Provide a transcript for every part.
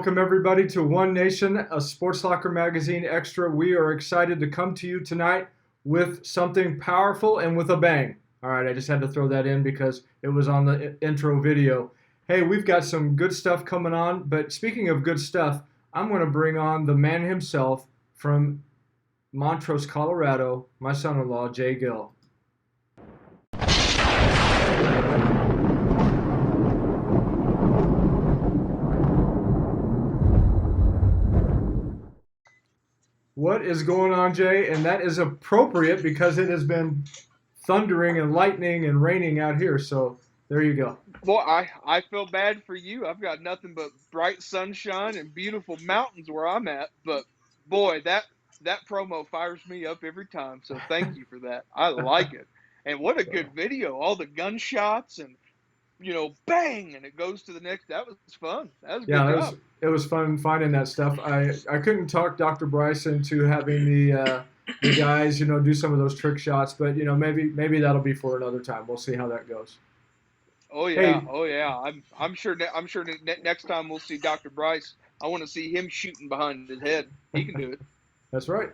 welcome everybody to One Nation, a Sports Locker Magazine Extra. We are excited to come to you tonight with something powerful and with a bang. All right, I just had to throw that in because it was on the intro video. Hey, we've got some good stuff coming on, but speaking of good stuff, I'm going to bring on the man himself from Montrose, Colorado, my son-in-law, Jay Gill. What is going on, Jay? And that is appropriate because it has been thundering and lightning and raining out here. So there you go. Boy, I feel bad for you. I've got nothing but bright sunshine and beautiful mountains where I'm at. But boy, that promo fires me up every time. So thank you for that. I like it. And what a good video. All the gunshots and, bang, and it goes to the next. That was fun. That was a good job. It was fun finding that stuff. I couldn't talk Dr. Bryce into having the guys, do some of those trick shots, but maybe that'll be for another time. We'll see how that goes. Oh yeah, hey. Oh yeah. I'm sure next time we'll see Dr. Bryce. I want to see him shooting behind his head. He can do it. That's right.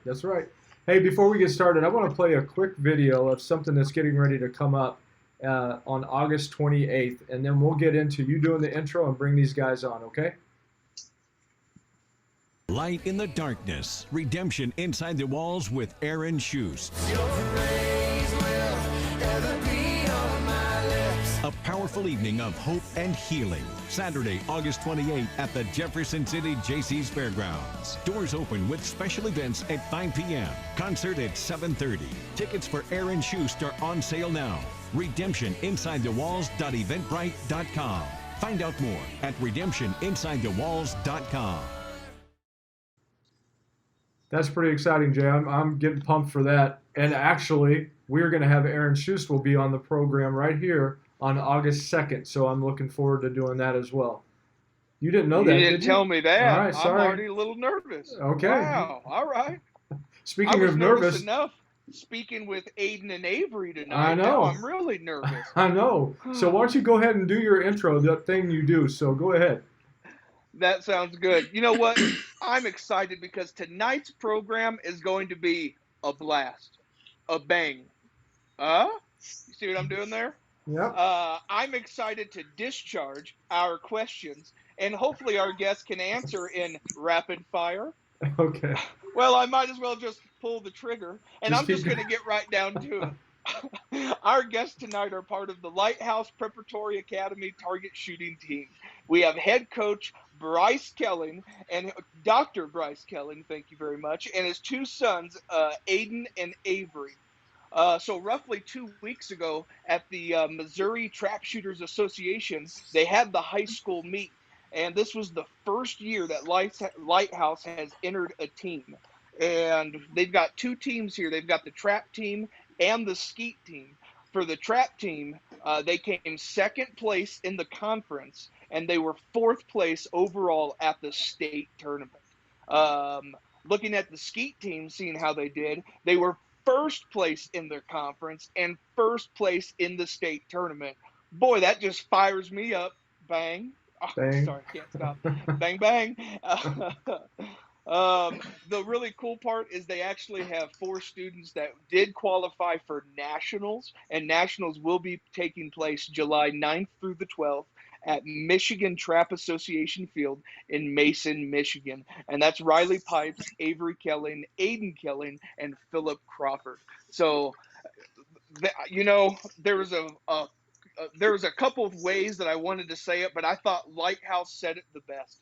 Hey, before we get started, I want to play a quick video of something that's getting ready to come up on August 28th, and then we'll get into you doing the intro and bring these guys on, okay? Light in the darkness, redemption inside the walls with Aaron Shust. A powerful evening of hope and healing. Saturday, August 28th at the Jefferson City Jaycees Fairgrounds. Doors open with special events at 5 p.m. Concert at 7:30. Tickets for Aaron Shust are on sale now. RedemptionInsideTheWalls.eventbrite.com. Find out more at RedemptionInsideTheWalls.com. That's pretty exciting, Jay. I'm getting pumped for that. And actually, we're going to have Aaron Shust will be on the program right here on August 2nd. So I'm looking forward to doing that as well. You didn't know that, did you? Didn't tell me that. All right, sorry. I'm already a little nervous. Okay. Wow. All right. Speaking of nervous enough speaking with Aiden and Avery tonight. I know. Now I'm really nervous. I know. So why don't you go ahead and do your intro, that thing you do. So go ahead. That sounds good. You know what? I'm excited because tonight's program is going to be a blast, a bang. You see what I'm doing there? Yeah. I'm excited to discharge our questions, and hopefully our guests can answer in rapid fire. Okay. Well, I might as well just pull the trigger, and I'm just going to get right down to it. Our guests tonight are part of the Lighthouse Preparatory Academy Target Shooting Team. We have head coach Bryce Kelling and Dr. Bryce Kelling, thank you very much, and his two sons, Aiden and Avery. So roughly 2 weeks ago at the Missouri Trap Shooters Association, they had the high school meet, and this was the first year that Lighthouse has entered a team. And they've got two teams here. They've got the trap team and the skeet team. For the trap team, they came second place in the conference, and they were fourth place overall at the state tournament. Looking at the skeet team, seeing how they did, they were first place in their conference and first place in the state tournament. Boy, that just fires me up. Bang. Oh, bang. Sorry, can't stop. Bang, bang. The really cool part is they actually have 4 students that did qualify for nationals, and nationals will be taking place July 9th through the 12th at Michigan Trap Association Field in Mason, Michigan. And that's Riley Pipes, Avery Kelling, Aiden Kelling, and Philip Crawford. So, there was a couple of ways that I wanted to say it, but I thought Lighthouse said it the best.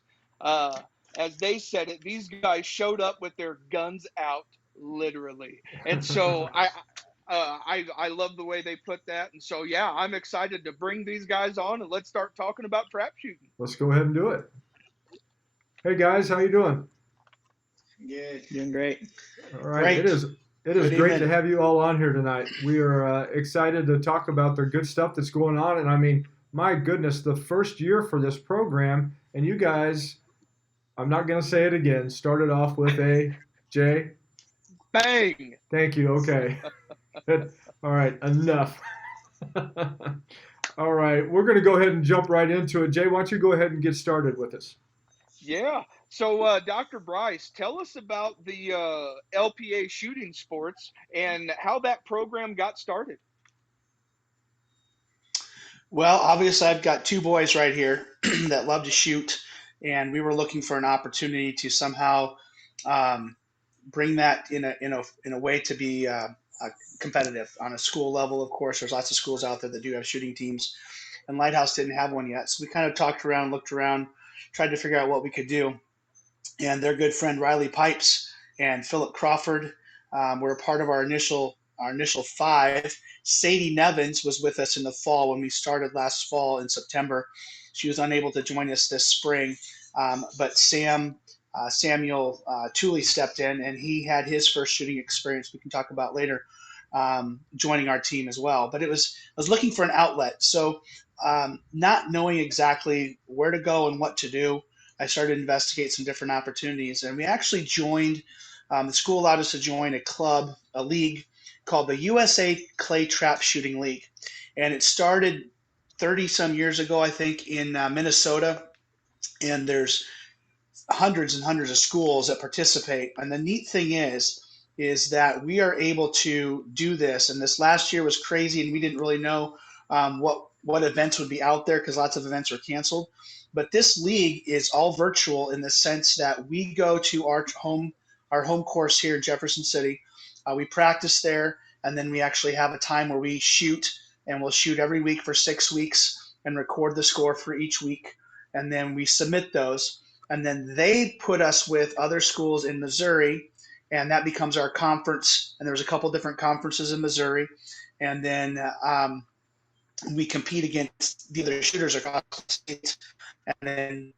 As they said it, these guys showed up with their guns out, literally. And so I love the way they put that. And so, yeah, I'm excited to bring these guys on, and let's start talking about trap shooting. Let's go ahead and do it. Hey, guys, how you doing? Good, doing great. All right, great. It is great to have you all on here tonight. We are excited to talk about the good stuff that's going on. And, I mean, my goodness, the first year for this program, and you guys – I'm not going to say it again. Started off with a Jay. Bang. Thank you. Okay. All right. Enough. All right. We're going to go ahead and jump right into it. Jay, why don't you go ahead and get started with us? Yeah. So, Dr. Bryce, tell us about the LPA Shooting Sports and how that program got started. Well, obviously, I've got two boys right here that love to shoot, and we were looking for an opportunity to somehow um, bring that in a way to be competitive on a school level. Of course, there's lots of schools out there that do have shooting teams, and Lighthouse didn't have one yet. So we kind of talked around, looked around, tried to figure out what we could do. And their good friend Riley Pipes and Philip Crawford were a part of our initial five. Sadie Nevins was with us in the fall when we started last fall in September. She was unable to join us this spring, but Samuel Tooley stepped in, and he had his first shooting experience. We can talk about later, joining our team as well. But I was looking for an outlet, so not knowing exactly where to go and what to do, I started to investigate some different opportunities, and we actually joined. The school allowed us to join a club, a league called the USA Clay Trap Shooting League, and it started 30 some years ago, I think, in Minnesota. And there's hundreds and hundreds of schools that participate. And the neat thing is that we are able to do this. And this last year was crazy, and we didn't really know what events would be out there because lots of events were canceled. But this league is all virtual in the sense that we go to our home course here in Jefferson City. We practice there, and then we actually have a time where we shoot, and we'll shoot every week for 6 weeks and record the score for each week, and then we submit those, and then they put us with other schools in Missouri, and that becomes our conference. And there's a couple different conferences in Missouri, and then we compete against the other shooters across the state, and then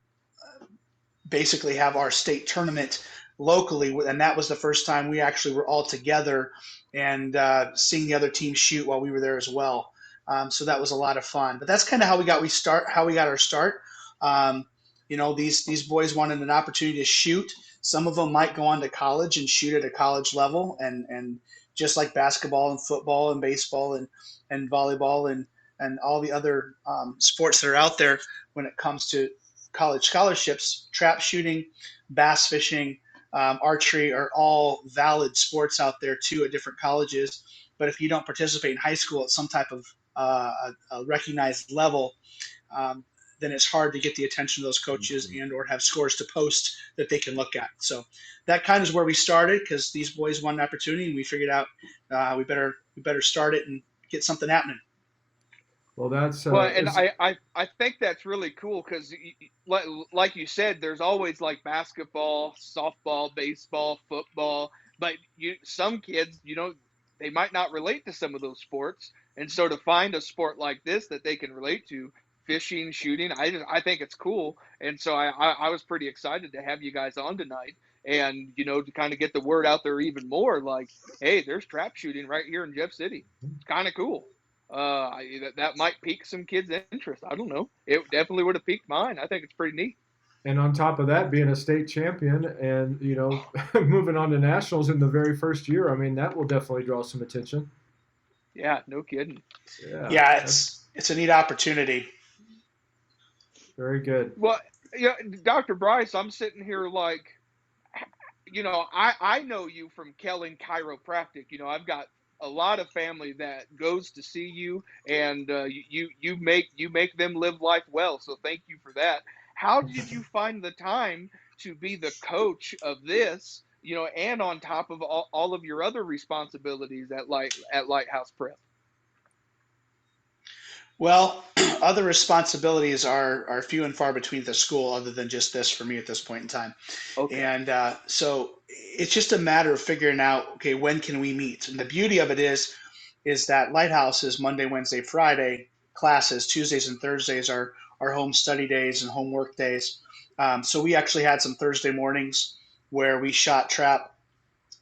basically have our state tournament locally. And that was the first time we actually were all together and seeing the other team shoot while we were there as well. So that was a lot of fun. But that's kind of how we got our start. Um, these boys wanted an opportunity to shoot. Some of them might go on to college and shoot at a college level, and just like basketball and football and baseball and volleyball and all the other sports that are out there when it comes to college scholarships, trap shooting, bass fishing, archery are all valid sports out there too at different colleges. But if you don't participate in high school at some type of a recognized level, um, then it's hard to get the attention of those coaches and or have scores to post that they can look at. So that kind of is where we started because these boys won an opportunity, and we figured out we better start it and get something happening. Well, that's Well, and I think that's really cool because, like you said, there's always like basketball, softball, baseball, football, but some kids, they might not relate to some of those sports, and so to find a sport like this that they can relate to, fishing, shooting, I think it's cool, and so I was pretty excited to have you guys on tonight, and to kind of get the word out there even more, like, hey, there's trap shooting right here in Jeff City. It's kind of cool. That might pique some kids' interest. I don't know. It definitely would have piqued mine. I think it's pretty neat. and on top of that, being a state champion and moving on to nationals in the very first year, I mean that will definitely draw some attention. Yeah, no kidding. Yeah, Yeah, that's it's a neat opportunity. very good. Well, yeah, Dr. Bryce, I'm sitting here like, I know you from Kellen Chiropractic. I've got a lot of family that goes to see you, and you make them live life well. So thank you for that. How did you find the time to be the coach of this? And on top of all of your other responsibilities at Lighthouse Prep. Well, other responsibilities are few and far between at the school, other than just this for me at this point in time. Okay. And so it's just a matter of figuring out, okay, when can we meet? And the beauty of it is that Lighthouse is Monday, Wednesday, Friday classes. Tuesdays and Thursdays are home study days and home work days. So we actually had some Thursday mornings where we shot trap,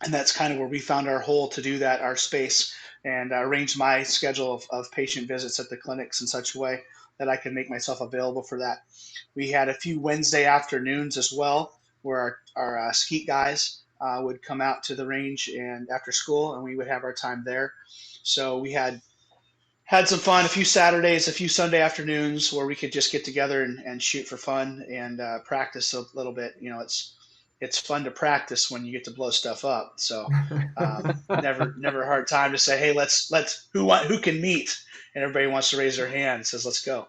and that's kind of where we found our hole to do that, our space, and arranged my schedule of patient visits at the clinics in such a way that I could make myself available for that. We had a few Wednesday afternoons as well, where our skeet guys would come out to the range and after school, and we would have our time there. So we had Had some fun, a few Saturdays, a few Sunday afternoons where we could just get together and shoot for fun and practice a little bit. It's fun to practice when you get to blow stuff up. So never a hard time to say, hey, let's who can meet, and everybody wants to raise their hand and says, let's go.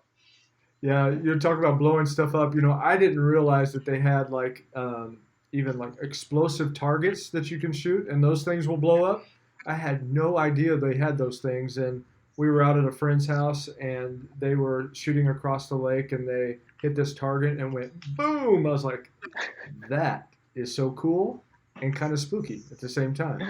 Yeah, you're talking about blowing stuff up. I didn't realize that they had like even like explosive targets that you can shoot, and those things will blow up. I had no idea they had those things, and we were out at a friend's house, and they were shooting across the lake, and they hit this target and went boom. I was like, that is so cool and kind of spooky at the same time.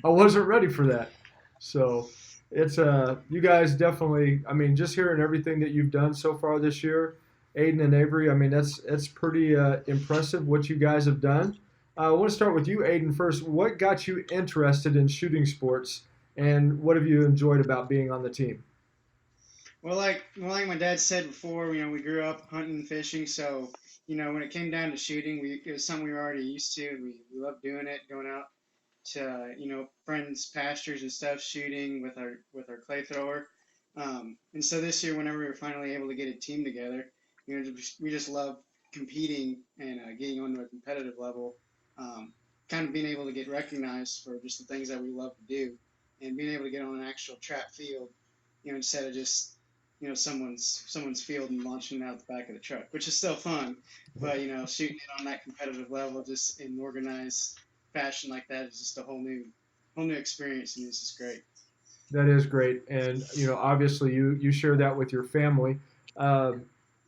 I wasn't ready for that. So it's you guys definitely. I mean, just hearing everything that you've done so far this year, Aiden and Avery. I mean, that's pretty impressive what you guys have done. I want to start with you, Aiden, first. What got you interested in shooting sports, and what have you enjoyed about being on the team? Well, like my dad said before, we grew up hunting and fishing, so when it came down to shooting, it was something we were already used to. We loved doing it, going out to friends' pastures and stuff, shooting with our clay thrower. And so this year, whenever we were finally able to get a team together, we just love competing and getting onto a competitive level. Kind of being able to get recognized for just the things that we love to do, and being able to get on an actual trap field, instead of just someone's field and launching it out the back of the truck, which is still fun. But shooting it on that competitive level, just in organized fashion like that, is just a whole new experience, and it's just great. That is great, and obviously you share that with your family. Uh,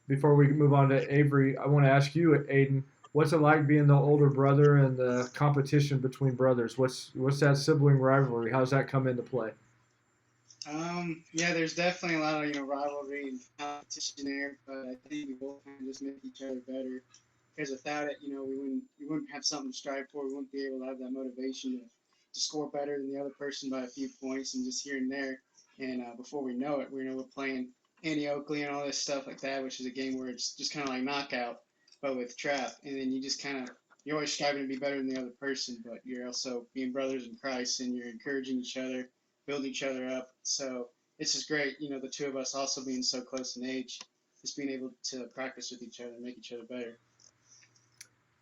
Before we move on to Avery, I want to ask you, Aiden, what's it like being the older brother and the competition between brothers? What's that sibling rivalry? How's that come into play? Yeah, there's definitely a lot of rivalry and competition there, but I think we both kind of just make each other better. Because without it, we wouldn't have something to strive for. We wouldn't be able to have that motivation to score better than the other person by a few points and just here and there. And before we know it, we're playing Annie Oakley and all this stuff like that, which is a game where it's just kind of like knockout, but with trap. And then you just kind of you're always striving to be better than the other person, but you're also being brothers in Christ, and you're encouraging each other, building each other up. So it's just great, the two of us also being so close in age, just being able to practice with each other and make each other better.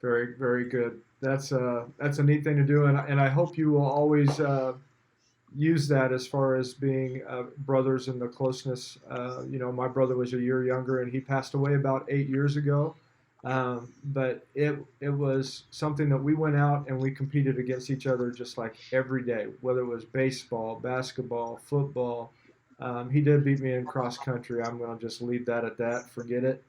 Very, very good. That's a neat thing to do, and I hope you will always use that as far as being brothers and the closeness. My brother was a year younger, and he passed away about 8 years ago. But it was something that we went out and we competed against each other just like every day, whether it was baseball, basketball, football. He did beat me in cross country. I'm going to just leave that at that. Forget it.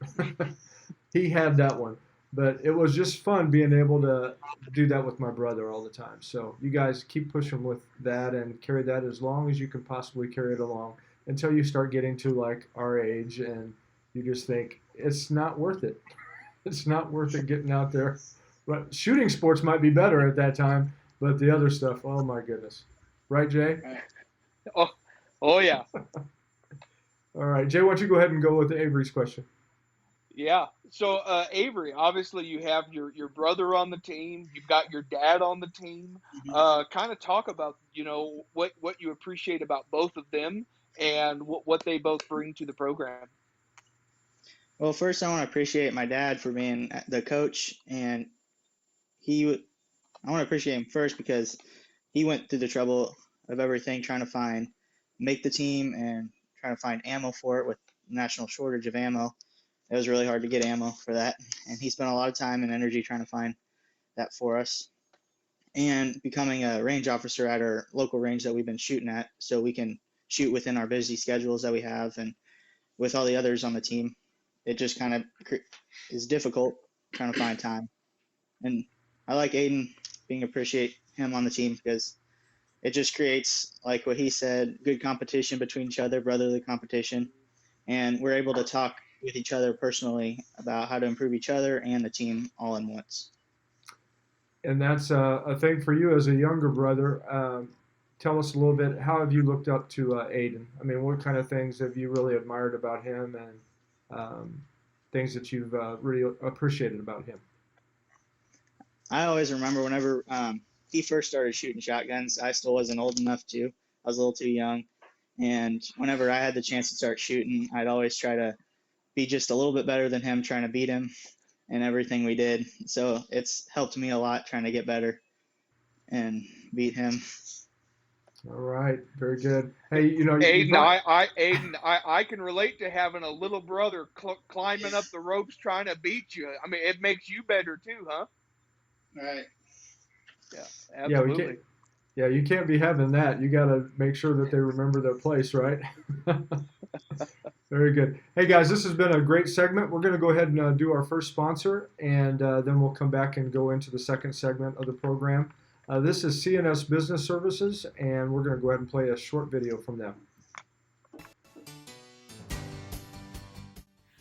He had that one. But it was just fun being able to do that with my brother all the time. So you guys keep pushing with that and carry that as long as you can possibly carry it along until you start getting to like our age and you just think it's not worth it. It's not worth it getting out there. But shooting sports might be better at that time, but the other stuff, oh my goodness. Right, Jay? Oh, oh yeah. All right, Jay, why don't you go ahead and go with Avery's question? Yeah. So, Avery, obviously you have your brother on the team. You've got your dad on the team. Mhm. Kind of talk about, what you appreciate about both of them and what they both bring to the program. Well, first I want to appreciate my dad for being the coach, and he I want to appreciate him first because he went through the trouble of everything trying to make the team and trying to find ammo for it with national shortage of ammo. It was really hard to get ammo for that, and he spent a lot of time and energy trying to find that for us. And becoming a range officer at our local range that we've been shooting at, so we can shoot within our busy schedules that we have, and with all the others on the team, it just kind of is difficult trying to find time. And I like Aiden, being appreciate him on the team because it just creates, like what he said, good competition between each other, brotherly competition, and we're able to talk with each other personally about how to improve each other and the team all in once. And that's a thing for you as a younger brother. Tell us a little bit. How have you looked up to Aiden? I mean, what kind of things have you really admired about him, and things that you've really appreciated about him? I always remember whenever he first started shooting shotguns, I still wasn't old enough to. I was a little too young. And whenever I had the chance to start shooting, I'd always try to be just a little bit better than him, trying to beat him in everything we did. So it's helped me a lot trying to get better and beat him. All right, very good. Hey, you Aiden, brought. I can relate to having a little brother climbing up the ropes trying to beat you. I mean, it makes you better too, huh? Right. Yeah, Yeah, we can't. absolutely. Yeah, you can't be having that. You got to make sure that they remember their place, right? Very good. Hey guys, this has been a great segment. We're going to go ahead and do our first sponsor, and then we'll come back and go into the second segment of the program. This is CNS Business Services, and we're going to go ahead and play a short video from them.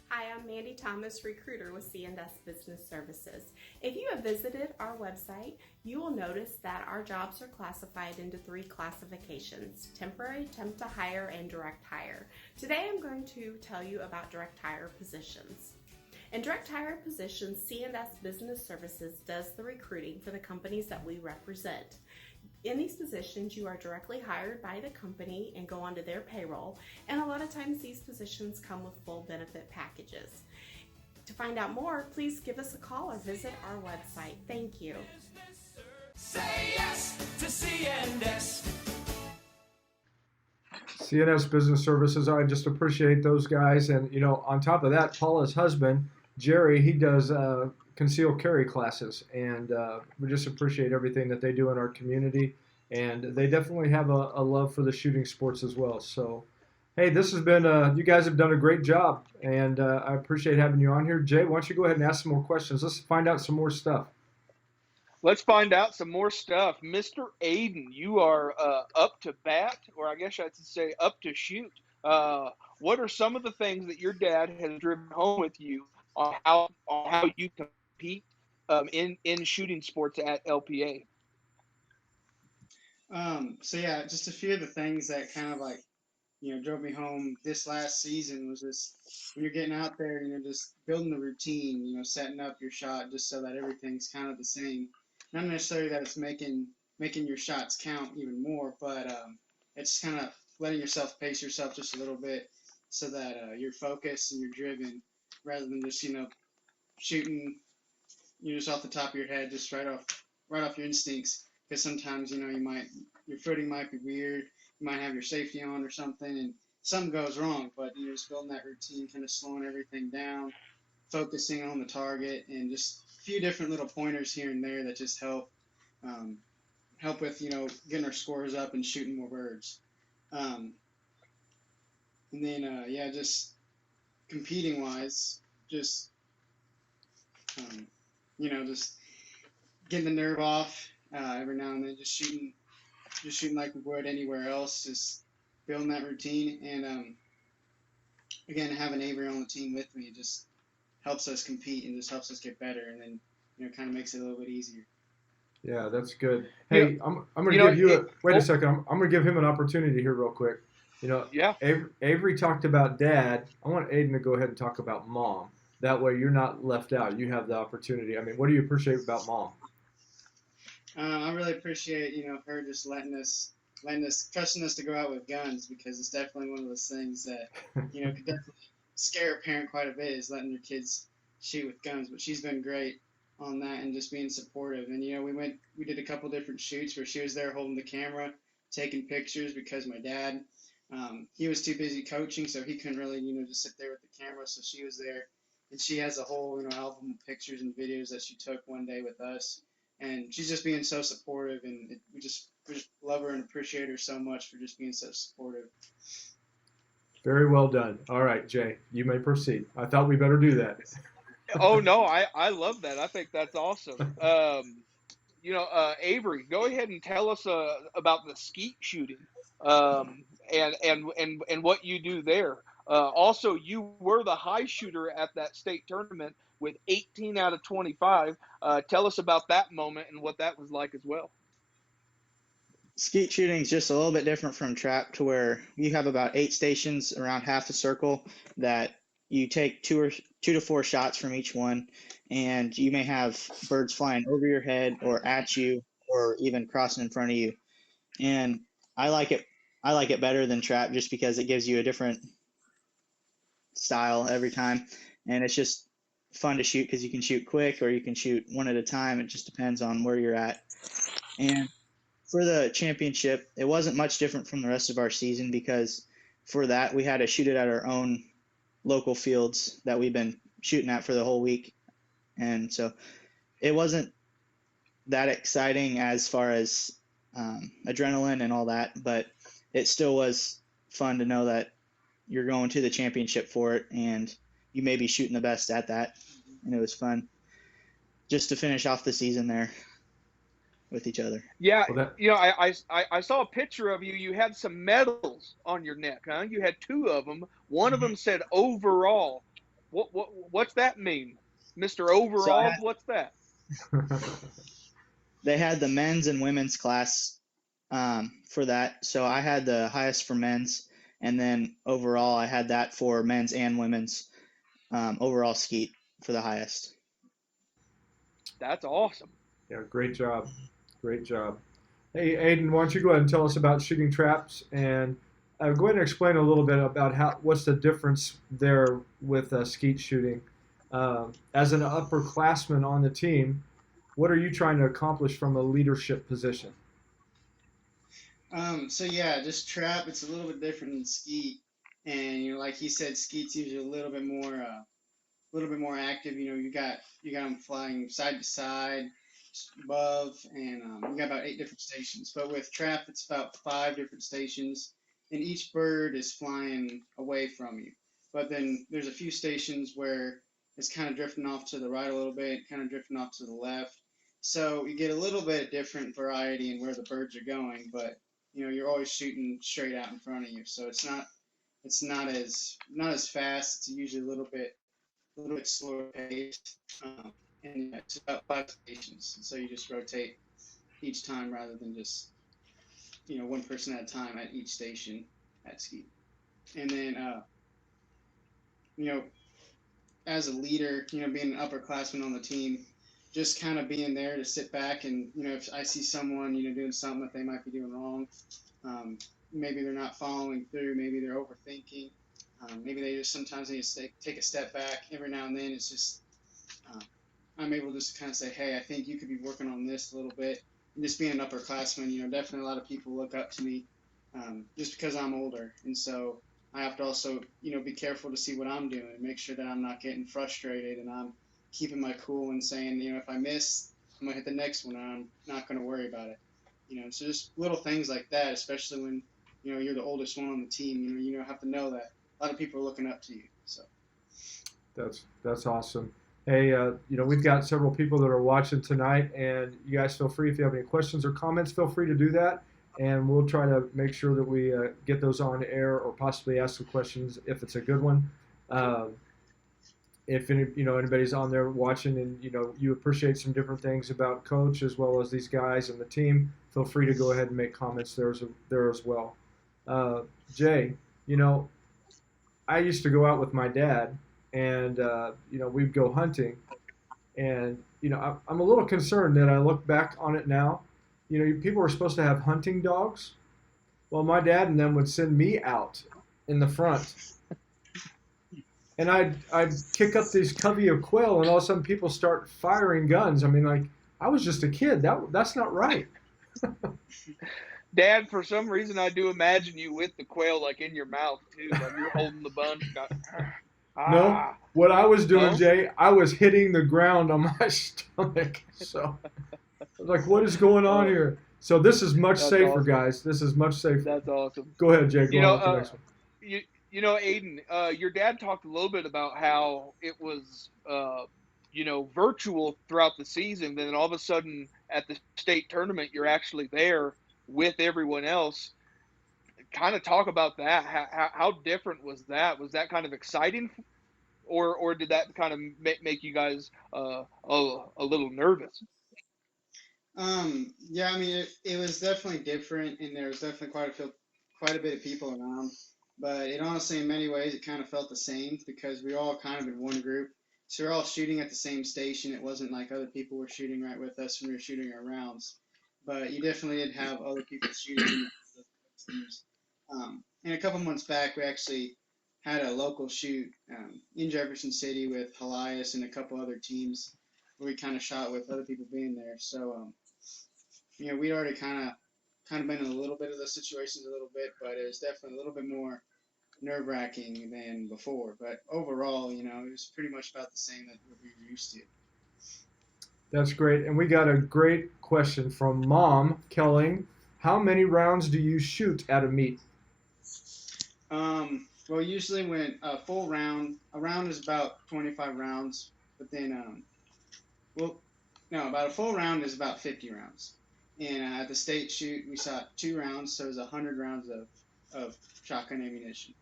Hi, I'm Mandy Thomas, recruiter with C&S Business Services. If you have visited our website, you will notice that our jobs are classified into 3 classifications: temporary, temp to hire, and direct hire. Today I'm going to tell you about direct hire positions. In direct hire positions, C&S Business Services does the recruiting for the companies that we represent. In these positions, you are directly hired by the company and go onto their payroll, and a lot of times these positions come with full benefit packages. To find out more, please give us a call or visit our website. Thank you. Say yes to CNS. CNS Business Services, I just appreciate those guys. And, on top of that, Paula's husband, Jerry, he does concealed carry classes. And we just appreciate everything that they do in our community. And they definitely have a love for the shooting sports as well. So, hey, this has been, you guys have done a great job. And I appreciate having you on here. Jay, why don't you go ahead and ask some more questions? Let's find out some more stuff. Let's find out some more stuff. Mr. Aiden, you are up to bat, or I guess I should say up to shoot. What are some of the things that your dad has driven home with you on how you compete in shooting sports at LPA? So yeah, just a few of the things that kind of like, drove me home this last season was just when you're getting out there, just building the routine, setting up your shot just so that everything's kind of the same. Not necessarily that it's making your shots count even more, but it's kind of letting yourself pace yourself just a little bit so that you're focused and you're driven rather than just shooting just off the top of your head, just right off your instincts. Because sometimes your footing might be weird, you might have your safety on or something, and something goes wrong. But just building that routine, kind of slowing everything down, focusing on the target, and just a few different little pointers here and there that just help with getting our scores up and shooting more birds. And then yeah, just competing wise, just just getting the nerve off every now and then, just shooting like we would anywhere else, just building that routine. And again, having Avery on the team with me just helps us compete and just helps us get better, and then kind of makes it a little bit easier. Yeah, that's good. You Hey, I'm going to give you wait oh, a second. I'm going to give him an opportunity here real quick. yeah. Avery talked about dad. I want Aiden to go ahead and talk about mom. That way you're not left out. You have the opportunity. I mean, what do you appreciate about mom? I really appreciate her just trusting us to go out with guns, because it's definitely one of those things that could definitely scare a parent quite a bit, is letting their kids shoot with guns. But she's been great on that and just being supportive. And we did a couple different shoots where she was there holding the camera, taking pictures, because my dad, he was too busy coaching, so he couldn't really just sit there with the camera. So she was there, and she has a whole album of pictures and videos that she took one day with us. And she's just being so supportive, and we just love her and appreciate her so much for just being so supportive. Very well done. All right, Jay, you may proceed. I thought we better do that. Oh no, I love that. I think that's awesome. Avery, go ahead and tell us about the skeet shooting, and what you do there. Also, you were the high shooter at that state tournament with 18 out of 25. Tell us about that moment and what that was like as well. Skeet shooting is just a little bit different from trap, to where you have about 8 stations around half the circle that you take 2 to 4 shots from each one, and you may have birds flying over your head or at you or even crossing in front of you. And I like it. I like it better than trap just because it gives you a different style every time, and it's just fun to shoot because you can shoot quick or you can shoot one at a time. It just depends on where you're at. And for the championship, it wasn't much different from the rest of our season because for that we had to shoot it at our own local fields that we've been shooting at for the whole week, and so it wasn't that exciting as far as adrenaline and all that, but it still was fun to know that you're going to the championship for it and you may be shooting the best at that. And it was fun just to finish off the season there with each other. Yeah, Well, that, I saw a picture of you. You had some medals on your neck, huh? You had two of them. One of them said overall. What's that mean, Mister So Overall? What's that? they had the men's and women's class for that. So I had the highest for men's, and then overall I had that for men's and women's overall skeet for the highest. That's awesome. yeah, great job. Great job. Hey, Aiden, why don't you go ahead and tell us about shooting traps and go ahead and explain a little bit about what's the difference there with skeet shooting. As an upperclassman on the team, what are you trying to accomplish from a leadership position? So yeah, just trap. It's a little bit different than skeet, and like he said, skeet's usually a little bit more active. You got them flying side to side, above, and you got about 8 different stations. But with trap, it's about 5 different stations, and each bird is flying away from you. But then there's a few stations where it's kind of drifting off to the right a little bit, kind of drifting off to the left. So you get a little bit different variety in where the birds are going, but you're always shooting straight out in front of you. So it's not as fast. It's usually a little bit slower paced, and yeah, it's about 5 stations. So you just rotate each time rather than just one person at a time at each station at ski. And then you know as a leader, being an upperclassman on the team, just kind of being there to sit back and if I see someone doing something that they might be doing wrong, maybe they're not following through, maybe they're overthinking. Maybe they just sometimes need to take a step back every now and then. It's just uh, I'm able to just kind of say, hey, I think you could be working on this a little bit. And just being an upperclassman, definitely a lot of people look up to me just because I'm older. And so I have to also, be careful to see what I'm doing and make sure that I'm not getting frustrated and I'm keeping my cool and saying, if I miss, I'm going to hit the next one and I'm not going to worry about it. So just little things like that, especially when, you're the oldest one on the team, you have to know that a lot of people are looking up to you. So That's awesome. Hey, we've got several people that are watching tonight, and you guys feel free if you have any questions or comments, feel free to do that, and we'll try to make sure that we get those on air or possibly ask some questions if it's a good one. If anybody's on there watching and you appreciate some different things about Coach as well as these guys and the team, feel free to go ahead and make comments there as well. Jay, I used to go out with my dad, and we'd go hunting, and I'm a little concerned that I look back on it now. People were supposed to have hunting dogs. Well, my dad and them would send me out in the front, and I'd kick up this covey of quail, and all of a sudden people start firing guns. I mean, like I was just a kid. That's not right. Dad, for some reason, I do imagine you with the quail like in your mouth too, like you're holding the bun. No, Ah, what I was doing, no. Jay, I was hitting the ground on my stomach. So I was like, what is going on Oh, here? So this is much that's safer, awesome. guys. This is much safer. That's awesome. Go ahead, Jay. Go You on know, with the next one. you Aiden, your dad talked a little bit about how it was, virtual throughout the season. Then all of a sudden, at the state tournament, you're actually there with everyone else. Kind of talk about that. How different was that? Was that kind of exciting, or did that kind of make you guys a little nervous? yeah, I mean, it was definitely different, and there was definitely quite a bit of people around. But it honestly, in many ways, it kind of felt the same because we were all kind of in one group. So we're all shooting at the same station. It wasn't like other people were shooting right with us when we were shooting our rounds. But you definitely did have other people shooting in the teams. And a couple months back, we actually had a local shoot in Jefferson City with Helias and a couple other teams where we kind of shot with other people being there. So, we already kind of been in a little bit of those situations a little bit, but it was definitely a little bit more nerve wracking than before. But overall, it was pretty much about the same that we were used to. That's great. And we got a great question from Mom Kelling. How many rounds do you shoot at a meet? Well, usually when a round is about 25 rounds, but then, well, no, about a full round is about 50 rounds. And at the state shoot, we shot 2 rounds, so it was 100 rounds of shotgun ammunition.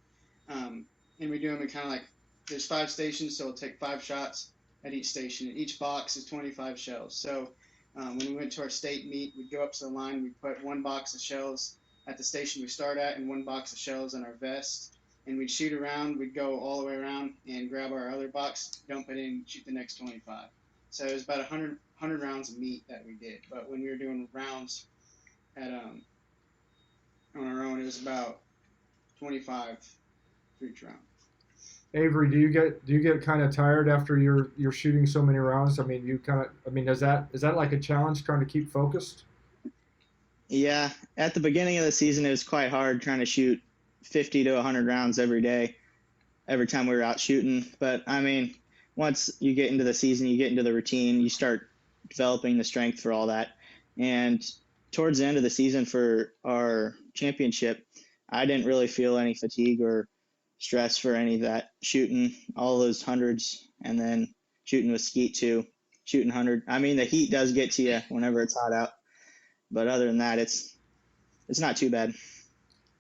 And we do them in kind of like there's 5 stations, so we'll take 5 shots at each station. And each box is 25 shells. So when we went to our state meet, we'd go up to the line, we'd put 1 box of shells at the station we start at and 1 box of shells in our vest. And we'd shoot around, we'd go all the way around and grab our other box, dump it in, shoot the next 25. So it was about 100 rounds of meat that we did. But when we were doing rounds at on our own, it was about 25 for each round. Avery, do you get kind of tired after you're shooting so many rounds? I mean, is that like a challenge trying to keep focused? Yeah, at the beginning of the season, it was quite hard trying to shoot 50 to 100 rounds every day, every time we were out shooting. But I mean, once you get into the season, you get into the routine, you start developing the strength for all that. And towards the end of the season for our championship, I didn't really feel any fatigue or stress for any of that shooting all those hundreds, and then shooting with skeet too, shooting 100. I mean, the heat does get to you whenever it's hot out, but other than that, it's not too bad.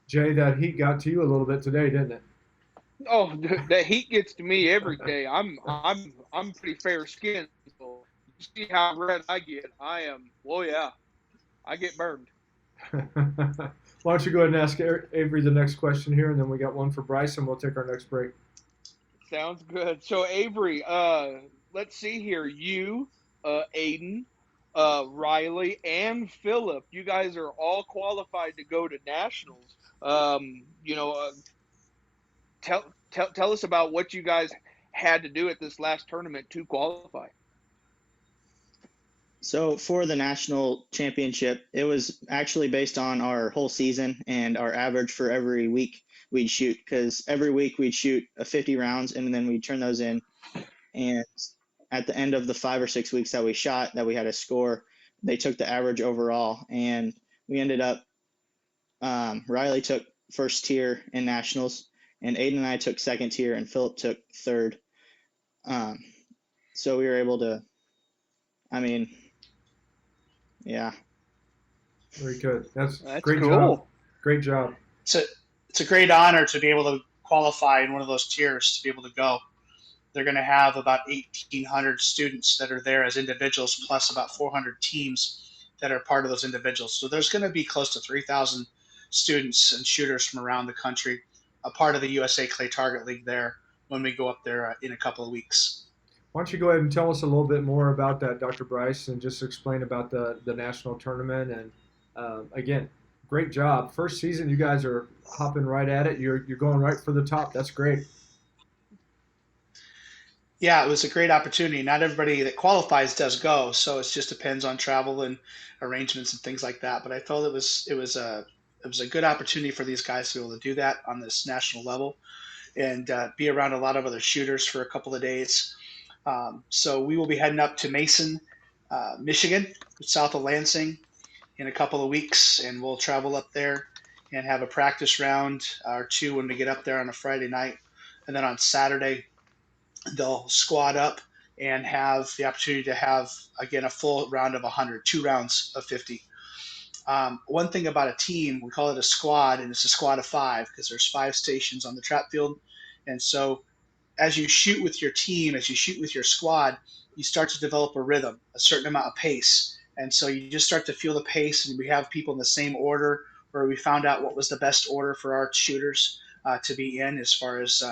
Jay, that heat got to you a little bit today, didn't it? Oh, the heat gets to me every day. I'm pretty fair skinned, so you see how red I get. I am. Well, yeah, I get burned. Why don't you go ahead and ask Avery the next question here, and then we got one for Bryce, and we'll take our next break. Sounds good. So Avery, let's see here. You, Aiden, Riley, and Philip, you guys are all qualified to go to nationals. Um, you know, uh, tell us about what you guys had to do at this last tournament to qualify. So for the national championship, it was actually based on our whole season and our average for every week we'd shoot, because every week we'd shoot 50 rounds and then we'd turn those in. And at the end of the 5 or 6 weeks that we shot, that we had a score, they took the average overall. And we ended up, Riley took first tier in nationals, and Aiden and I took second tier, and Philip took third. So we were able to, I mean, yeah. Very good. That's That's great cool. job. Great job. It's a great honor to be able to qualify in one of those tiers, to be able to go. They're going to have about 1,800 students that are there as individuals, plus about 400 teams that are part of those individuals. So there's going to be close to 3,000 students and shooters from around the country, a part of the USA Clay Target League there when we go up there in a couple of weeks. Why don't you go ahead and tell us a little bit more about that, Dr. Bryce, and just explain about the national tournament. And again, great job. First season, you guys are hopping right at it. You're going right for the top. That's great. Yeah, it was a great opportunity. Not everybody that qualifies does go, so it just depends on travel and arrangements and things like that. But I felt it was a good opportunity for these guys to be able to do that on this national level and be around a lot of other shooters for a couple of days. So we will be heading up to Mason, Michigan, south of Lansing, in a couple of weeks, and we'll travel up there and have a practice round or two when we get up there on a Friday night, and then on Saturday they'll squad up and have the opportunity to have again a full round of 100, 2 rounds of 50. One thing about a team, we call it a squad, and it's a squad of 5 because there's 5 stations on the trap field, and so as you shoot with your team, as you shoot with your squad, you start to develop a rhythm, a certain amount of pace. And so you just start to feel the pace, and we have people in the same order where we found out what was the best order for our shooters to be in as far as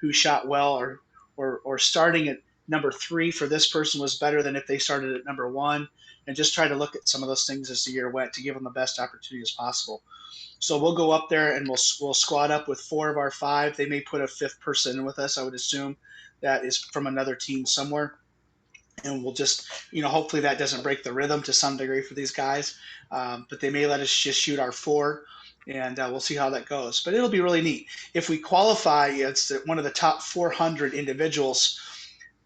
who shot well, or starting at number 3 for this person was better than if they started at number 1. and just try to look at some of those things as the year went to give them the best opportunity as possible. So we'll go up there and we'll squad up with 4 of our 5. They may put a 5th person in with us, I would assume, that is from another team somewhere. And we'll just, hopefully that doesn't break the rhythm to some degree for these guys. But they may let us just shoot our 4, and we'll see how that goes. But it'll be really neat. If we qualify, it's one of the top 400 individuals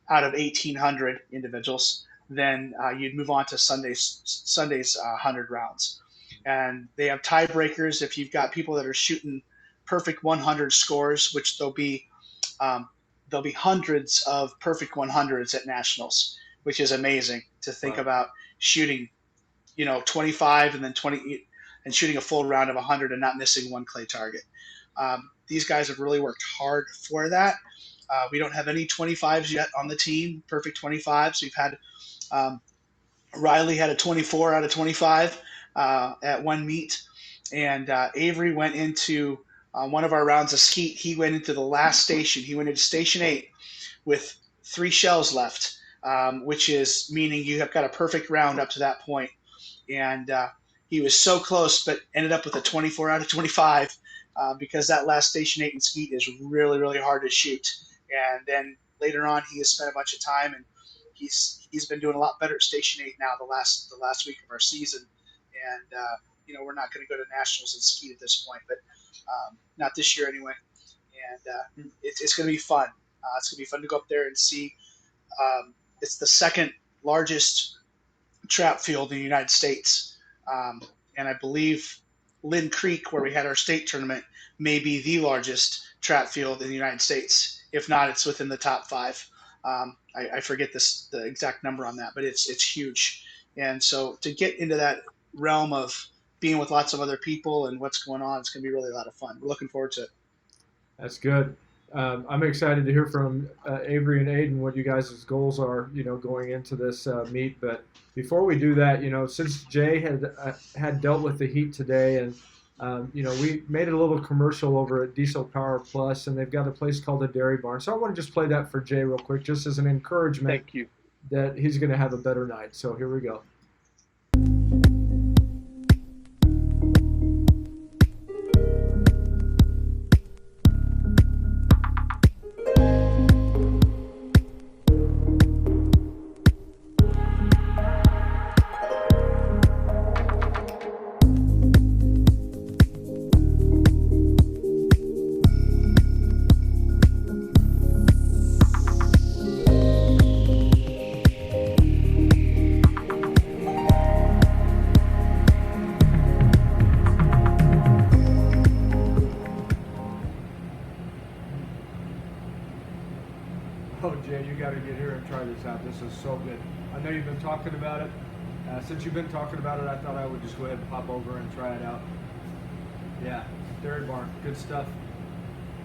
out of 1,800 individuals. Then you'd move on to Sunday's 100 rounds. And they have tiebreakers if you've got people that are shooting perfect 100 scores, which there'll be hundreds of perfect 100s at nationals, which is amazing to think about shooting, 25 and then 20 and shooting a full round of 100 and not missing one clay target. These guys have really worked hard for that. We don't have any 25s yet on the team, perfect 25s. We've had Riley had a 24 out of 25 at one meet, and Avery went into one of our rounds of skeet. He went into the last station. He went into station 8 with 3 shells left, which is meaning you have got a perfect round up to that point. And he was so close, but ended up with a 24 out of 25 because that last station 8 in skeet is really, really hard to shoot. And then later on, he has spent a bunch of time, and he's been doing a lot better at station 8 now the last week of our season. And we're not going to go to nationals in skeet at this point, but not this year anyway. And it's going to be fun. It's going to be fun to go up there and see. It's the second largest trap field in the United States. And I believe Lynn Creek, where we had our state tournament, may be the largest trap field in the United States. If not, it's within the top 5. I forget the exact number on that, but it's huge. And so to get into that realm of being with lots of other people and what's going on, it's going to be really a lot of fun. We're looking forward to it. That's good. I'm excited to hear from Avery and Aiden what you guys' goals are, going into this meet. But before we do that, since Jay had dealt with the heat today, and we made a little commercial over at Diesel Power Plus, and they've got a place called the Dairy Barn. So I want to just play that for Jay real quick, just as an encouragement. Thank you. That he's going to have a better night. So here we go. Oh, Jay, you got to get here and try this out. This is so good. I know you've been talking about it. Since you've been talking about it, I thought I would just go ahead and pop over and try it out. Yeah, Dairy Barn, good stuff.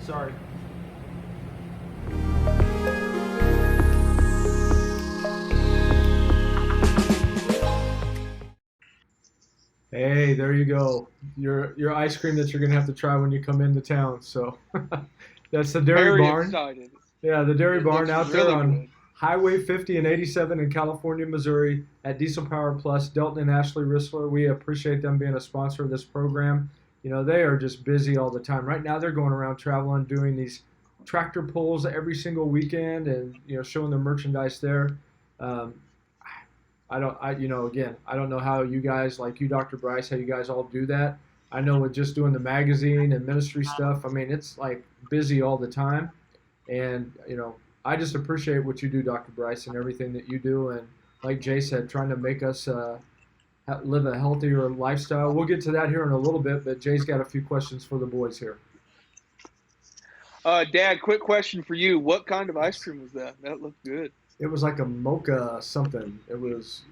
Sorry. Hey, there you go. Your ice cream that you're gonna have to try when you come into town. So that's the Dairy Very Barn. excited. Yeah, the Dairy It Barn looks out there really on good. Highway 50 and 87 in California, Missouri at Diesel Power Plus, Delton and Ashley Rissler. We appreciate them being a sponsor of this program. They are just busy all the time. Right now they're going around traveling, doing these tractor pulls every single weekend and, showing their merchandise there. I don't know how you guys, like you, Dr. Bryce, how you guys all do that. I know with just doing the magazine and ministry stuff, I mean, it's like busy all the time. And, I just appreciate what you do, Dr. Bryce, and everything that you do. And like Jay said, trying to make us live a healthier lifestyle. We'll get to that here in a little bit, but Jay's got a few questions for the boys here. Dad, quick question for you. What kind of ice cream was that? That looked good. It was like a mocha something. It was.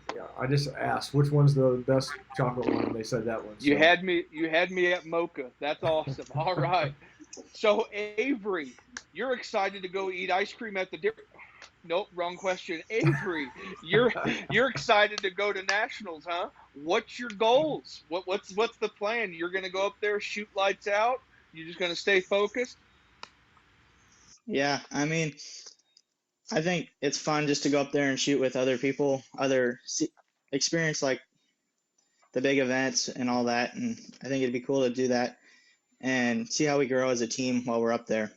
I just asked which one's the best chocolate one, and they said that one. So. You had me at mocha. That's awesome. All right. So Avery, you're excited to go eat ice cream at the Nope, wrong question. Avery, you're excited to go to nationals, huh? What's your goals? What's the plan? You're gonna go up there, shoot lights out? You're just gonna stay focused? Yeah, I mean, I think it's fun just to go up there and shoot with other people, experience like the big events and all that. And I think it'd be cool to do that and see how we grow as a team while we're up there.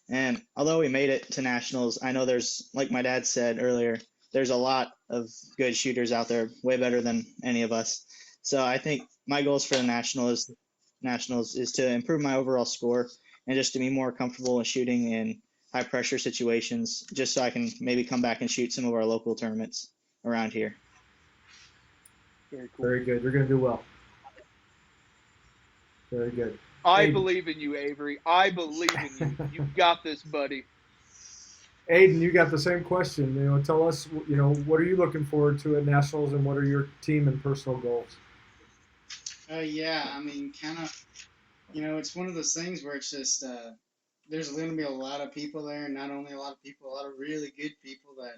And although we made it to nationals, I know there's, like my dad said earlier, there's a lot of good shooters out there, way better than any of us. So I think my goals for the nationals is to improve my overall score and just to be more comfortable in shooting in high pressure situations, just so I can maybe come back and shoot some of our local tournaments around here. Very cool. Very good. You're going to do well. Very good. I Aiden. believe in you, Avery. I believe in you. You've got this, buddy. Aiden, you got the same question. Tell us, what are you looking forward to at nationals, and what are your team and personal goals? Yeah, I mean, kind of, it's one of those things where it's just there's going to be a lot of people there, and not only a lot of people, a lot of really good people that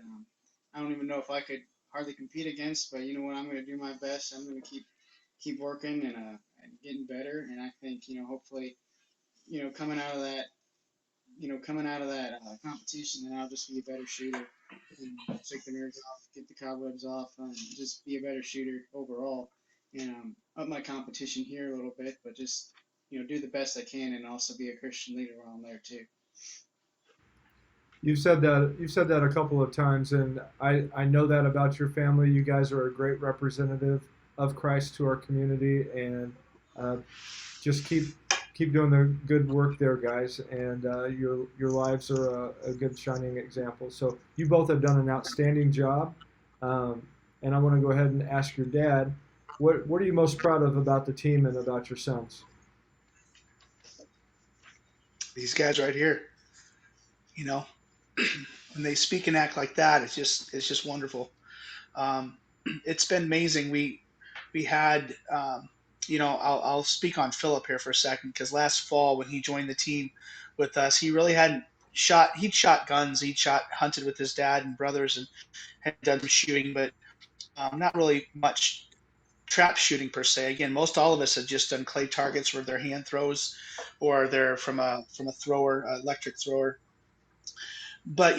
I don't even know if I could hardly compete against. But you know what? I'm going to do my best. I'm going to keep working and getting better. And I think hopefully, coming out of that, competition, then I'll just be a better shooter and take the nerves off, get the cobwebs off, and just be a better shooter overall. And up my competition here a little bit, but just do the best I can, and also be a Christian leader while I'm there too. You've said that a couple of times, and I know that about your family. You guys are a great representative of Christ to our community, and just keep doing the good work there, guys. And your lives are a good shining example. So you both have done an outstanding job. And I want to go ahead and ask your dad, what are you most proud of about the team and about your sons? These guys right here, when they speak and act like that, it's just wonderful. Um, it's been amazing. We had, I'll speak on Philip here for a second, because last fall when he joined the team with us, he really hadn't shot. He'd shot guns, hunted with his dad and brothers, and had done some shooting, but not really much trap shooting per se. Again, most all of us have just done clay targets where they're hand throws, or they're from a thrower, electric thrower. But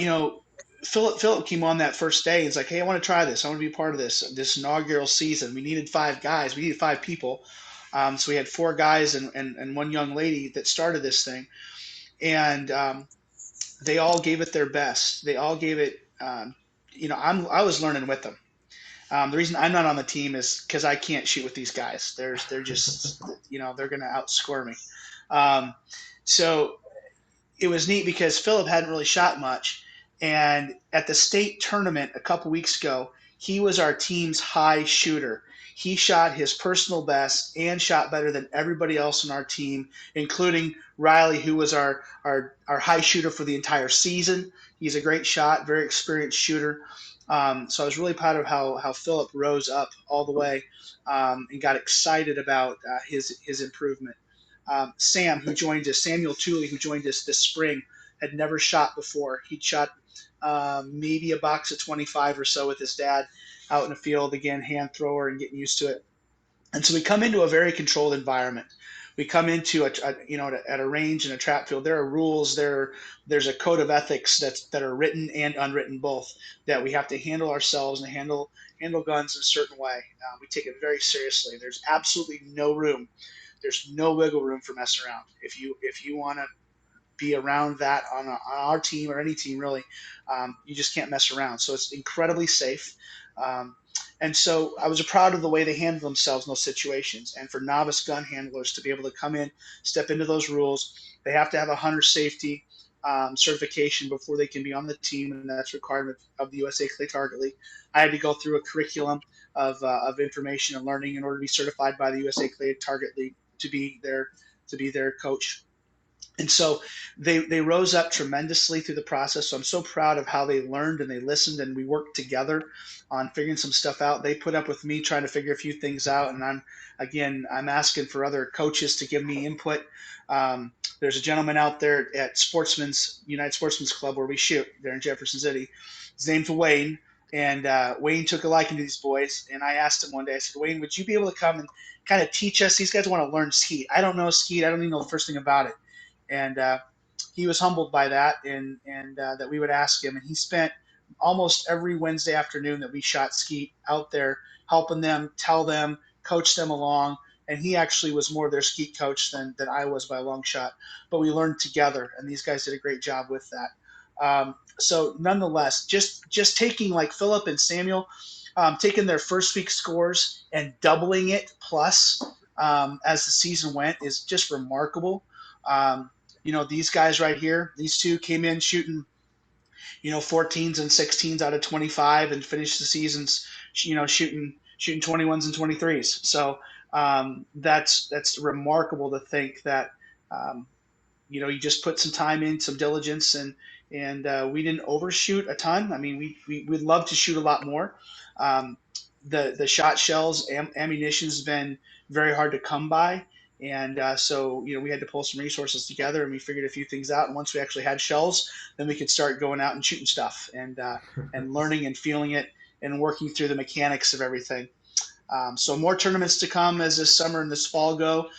Philip came on that first day. He's like, "Hey, I want to try this. I want to be part of this inaugural season." We needed 5 guys. We needed 5 people. So we had 4 guys and one young lady that started this thing, and they all gave it their best. They all gave it. I was learning with them. The reason I'm not on the team is because I can't shoot with these guys. They're just they're gonna outscore me. Um, so it was neat because Philip hadn't really shot much, and at the state tournament a couple weeks ago, he was our team's high shooter. He shot his personal best and shot better than everybody else on our team, including Riley, who was our high shooter for the entire season. He's a great shot, very experienced shooter. So I was really proud of how Philip rose up all the way, and got excited about his improvement. Samuel Tooley, who joined us this spring, had never shot before. He'd shot maybe a box of 25 or so with his dad out in the field, again, hand thrower and getting used to it. And so we come into a very controlled environment. We come into at a range and a trap field. There are rules. There's a code of ethics that are written and unwritten both, that we have to handle ourselves and handle guns in a certain way. We take it very seriously. There's absolutely no room. There's no wiggle room for messing around. If you want to be around that on our team or any team really, you just can't mess around. So it's incredibly safe. Um, and so I was proud of the way they handled themselves in those situations. And for novice gun handlers to be able to come in, step into those rules, they have to have a hunter safety certification before they can be on the team, and that's requirement of the USA Clay Target League. I had to go through a curriculum of information and learning in order to be certified by the USA Clay Target League to be their coach. And so they rose up tremendously through the process. So I'm so proud of how they learned and they listened, and we worked together on figuring some stuff out. They put up with me trying to figure a few things out, and I'm asking for other coaches to give me input. There's a gentleman out there at United Sportsman's Club where we shoot there in Jefferson City. His name's Wayne, and Wayne took a liking to these boys. And I asked him one day, I said, "Wayne, would you be able to come and kind of teach us? These guys want to learn skeet. I don't know skeet. I don't even know the first thing about it." And he was humbled by that, and that we would ask him. And he spent almost every Wednesday afternoon that we shot skeet out there, helping them, tell them, coach them along. And he actually was more their skeet coach than I was by a long shot. But we learned together, and these guys did a great job with that. So nonetheless, just taking like Philip and Samuel, taking their first week scores and doubling it plus as the season went is just remarkable. These guys right here, these two came in shooting 14s and 16s out of 25 and finish the seasons, shooting 21s and 23s. So that's remarkable to think that, you just put some time in, some diligence, and we didn't overshoot a ton. I mean, we'd love to shoot a lot more. Um, the shot shells, ammunition's been very hard to come by. And so, we had to pull some resources together, and we figured a few things out. And once we actually had shells, then we could start going out and shooting stuff and learning and feeling it and working through the mechanics of everything. So more tournaments to come as this summer and this fall go.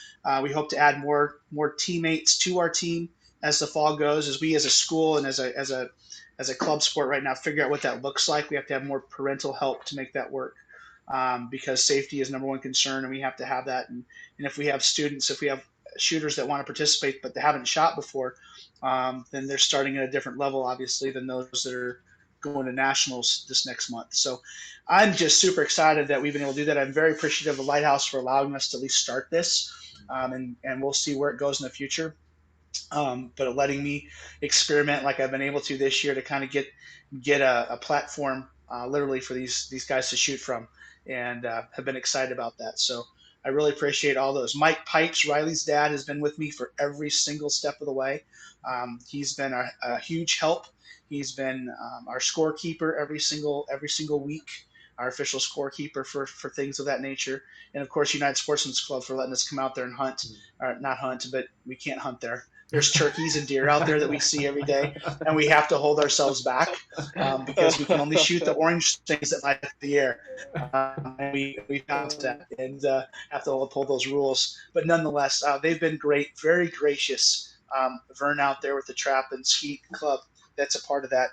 We hope to add more teammates to our team as the fall goes, as we as a school and as a club sport right now figure out what that looks like. We have to have more parental help to make that work, because safety is number one concern, and we have to have that. And if we have shooters that want to participate but they haven't shot before, then they're starting at a different level, obviously, than those that are going to nationals this next month. So I'm just super excited that we've been able to do that. I'm very appreciative of the Lighthouse for allowing us to at least start this, and we'll see where it goes in the future. But letting me experiment like I've been able to this year to kind of get a platform literally for these guys to shoot from, and have been excited about that. So I really appreciate all those. Mike Pipes, Riley's dad, has been with me for every single step of the way. He's been a huge help. He's been our scorekeeper every single week, our official scorekeeper for things of that nature. And of course, United Sportsman's Club for letting us come out there and hunt, or not hunt, but we can't hunt there. There's turkeys and deer out there that we see every day, and we have to hold ourselves back because we can only shoot the orange things that fly through the air. And we found that and have to uphold those rules. But nonetheless, they've been great, very gracious. Vern out there with the Trap and Skeet Club, that's a part of that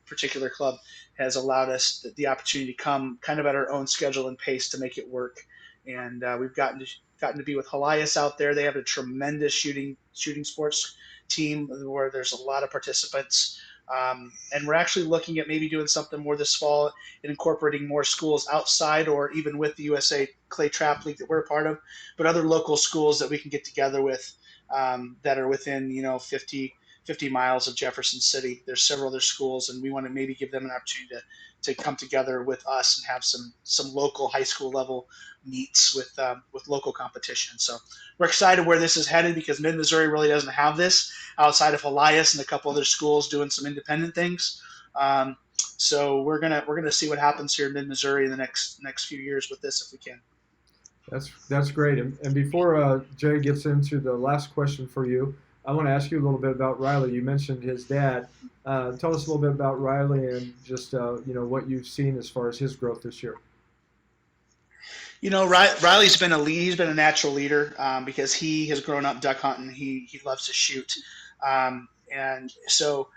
particular club, has allowed us the opportunity to come kind of at our own schedule and pace to make it work. And we've gotten to be with Helias out there. They have a tremendous shooting sports team where there's a lot of participants. And we're actually looking at maybe doing something more this fall and incorporating more schools outside or even with the USA Clay Trap League that we're a part of, but other local schools that we can get together with that are within 50 miles of Jefferson City. There's several other schools, and we want to maybe give them an opportunity to come together with us and have some local high school level meets with local competition. So we're excited where this is headed, because Mid-Missouri really doesn't have this outside of Helias and a couple other schools doing some independent things. So we're gonna see what happens here in Mid-Missouri in the next few years with this if we can. That's great. And before Jay gets into the last question for you, I want to ask you a little bit about Riley. You mentioned his dad. Tell us a little bit about Riley and just what you've seen as far as his growth this year. Riley's been he's been a natural leader because he has grown up duck hunting. He loves to shoot, and so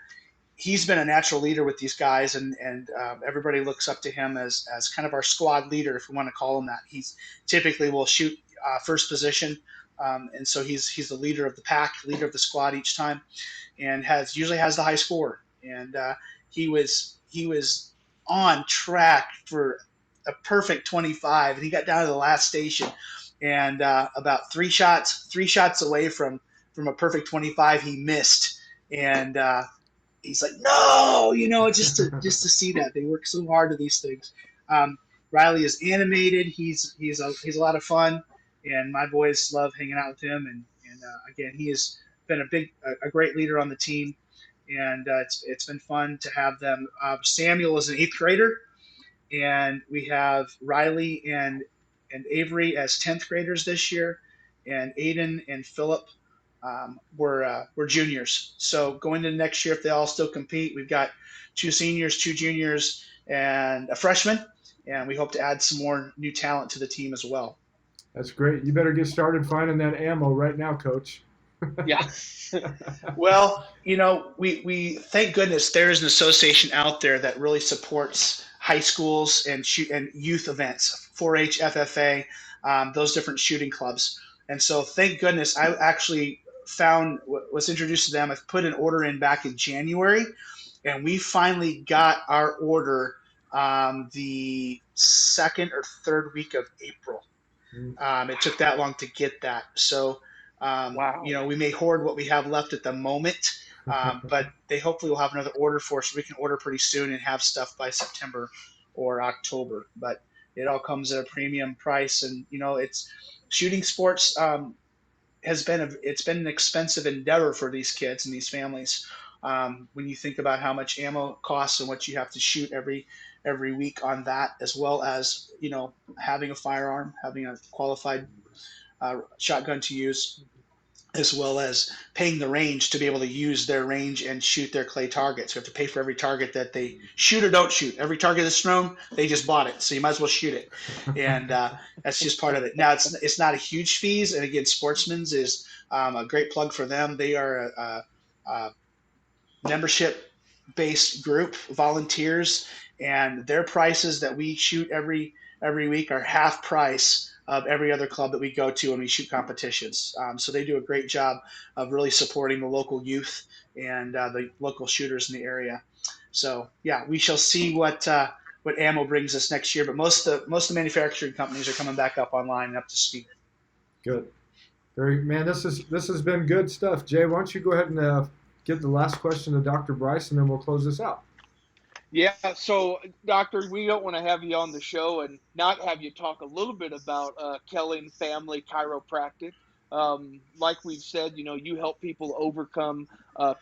he's been a natural leader with these guys, and everybody looks up to him as kind of our squad leader, if we want to call him that. He's typically will shoot first position, and so he's the leader of the pack, leader of the squad each time, and usually has the high score. And he was on track for a perfect 25, and he got down to the last station, and about three shots away from a perfect 25, he missed, and he's like, no, just to see that they work so hard to these things. Riley is animated. He's a lot of fun, and my boys love hanging out with him. And again, he has been a great leader on the team, and it's been fun to have them. Samuel is an 8th grader, and we have Riley and Avery as 10th graders this year, and Aiden and Philip were juniors. So going into next year, if they all still compete, we've got 2 seniors, 2 juniors, and a freshman, and we hope to add some more new talent to the team as well. That's great. You better get started finding that ammo right now, Coach. Yeah. Well, we thank goodness there is an association out there that really supports high schools and shoot and youth events, 4-H, FFA, those different shooting clubs. And so, thank goodness, I actually was introduced to them. I put an order in back in January, and we finally got our order the second or third week of April. It took that long to get that. So, Wow. we may hoard what we have left at the moment, but they hopefully will have another order for us. So we can order pretty soon and have stuff by September or October. But it all comes at a premium price, and it's shooting sports. It's been an expensive endeavor for these kids and these families. When you think about how much ammo costs and what you have to shoot every week on that, as well as having a firearm, having a qualified shotgun to use, as well as paying the range to be able to use their range and shoot their clay targets. You have to pay for every target that they shoot or don't shoot. Every target that's thrown, they just bought it, so you might as well shoot it, and that's just part of it. Now, it's not a huge fees, and again, Sportsman's is a great plug for them. They are a membership based group, volunteers, and their prices that we shoot every week are half price of every other club that we go to when we shoot competitions. So they do a great job of really supporting the local youth and the local shooters in the area. So yeah, we shall see what ammo brings us next year. But most of the manufacturing companies are coming back up online and up to speed. Good. Man, this has been good stuff. Jay, why don't you go ahead and get the last question to Dr. Bryce, and then we'll close this out. Yeah, so Doctor, we don't want to have you on the show and not have you talk a little bit about Kelling Family Chiropractic. Like we've said, you help people overcome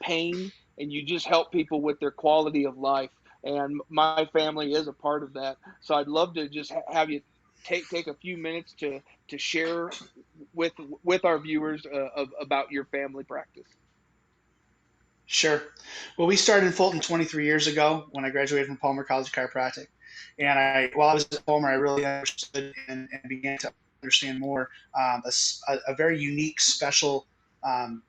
pain, and you just help people with their quality of life. And my family is a part of that. So I'd love to just have you take a few minutes to share with our viewers about your family practice. Sure. Well, we started in Fulton 23 years ago when I graduated from Palmer College of Chiropractic. And while I was at Palmer, I really understood and began to understand more a very unique, special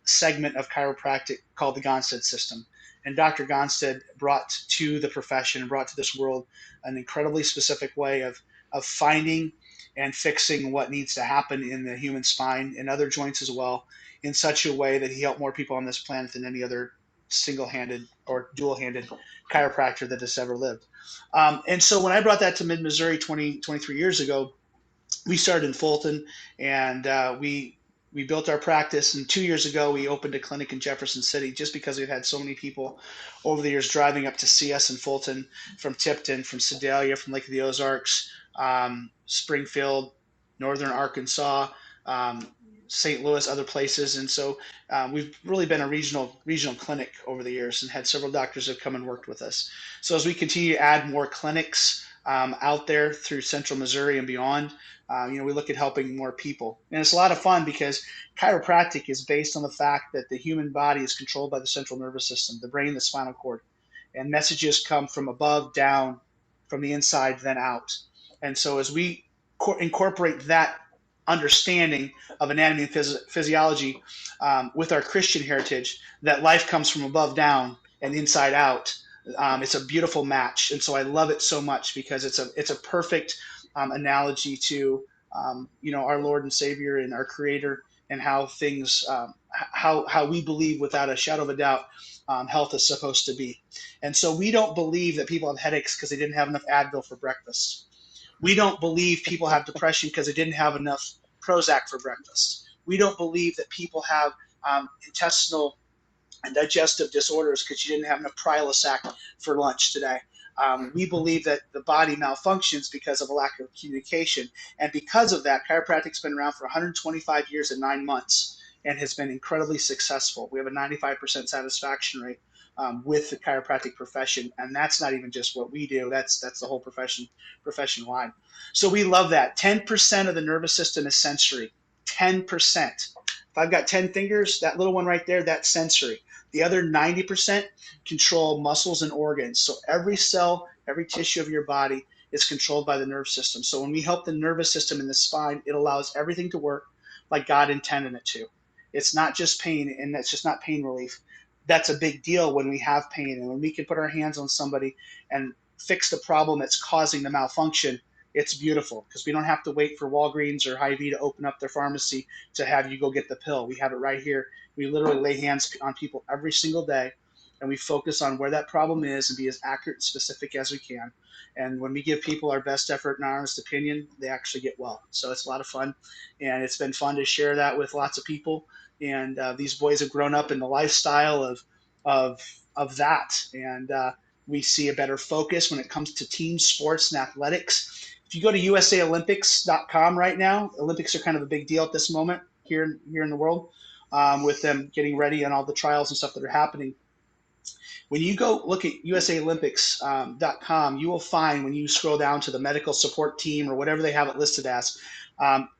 segment of chiropractic called the Gonstead system. And Dr. Gonstead brought to the profession and brought to this world an incredibly specific way of finding and fixing what needs to happen in the human spine and other joints as well, in such a way that he helped more people on this planet than any other single-handed or dual-handed chiropractor that has ever lived. And so when I brought that to mid-Missouri 23 years ago, we started in Fulton, and we built our practice. And 2 years ago, we opened a clinic in Jefferson City, just because we've had so many people over the years driving up to see us in Fulton from Tipton, from Sedalia, from Lake of the Ozarks, Springfield, Northern Arkansas, um, St. Louis, other places. And so we've really been a regional clinic over the years, and had several doctors have come and worked with us. So as we continue to add more clinics out there through Central Missouri and beyond, we look at helping more people. And it's a lot of fun because chiropractic is based on the fact that the human body is controlled by the central nervous system, the brain, the spinal cord, and messages come from above down, from the inside then out. And so as we incorporate that understanding of anatomy and physiology with our Christian heritage, that life comes from above down and inside out, it's a beautiful match. And so I love it so much because it's a perfect analogy to our Lord and Savior and our Creator, and how things how we believe without a shadow of a doubt health is supposed to be. And so we don't believe that people have headaches because they didn't have enough Advil for breakfast. We don't believe people have depression because they didn't have enough Prozac for breakfast. We don't believe that people have intestinal and digestive disorders because you didn't have enough Prilosec for lunch today. We believe that the body malfunctions because of a lack of communication. And because of that, chiropractic's been around for 125 years and 9 months and has been incredibly successful. We have a 95% satisfaction rate with the chiropractic profession. And that's not even just what we do. That's the whole profession wide. So we love that. 10% of the nervous system is sensory. 10%. If I've got 10 fingers, that little one right there, that's sensory. The other 90% control muscles and organs. So every cell, every tissue of your body is controlled by the nerve system. So when we help the nervous system in the spine, it allows everything to work like God intended it to. It's not just pain, and that's just not pain relief. That's a big deal when we have pain, and when we can put our hands on somebody and fix the problem that's causing the malfunction. It's beautiful because we don't have to wait for Walgreens or Hy-Vee to open up their pharmacy to have you go get the pill. We have it right here. We literally lay hands on people every single day, and we focus on where that problem is and be as accurate and specific as we can. And when we give people our best effort and our honest opinion, they actually get well. So it's a lot of fun, and it's been fun to share that with lots of people. And these boys have grown up in the lifestyle of of that, and we see a better focus when it comes to team sports and athletics. If you go to USAOlympics.com right now, Olympics are kind of a big deal at this moment here in the world, with them getting ready and all the trials and stuff that are happening. When you go look at USAOlympics.com, you will find when you scroll down to the medical support team or whatever they have it listed as,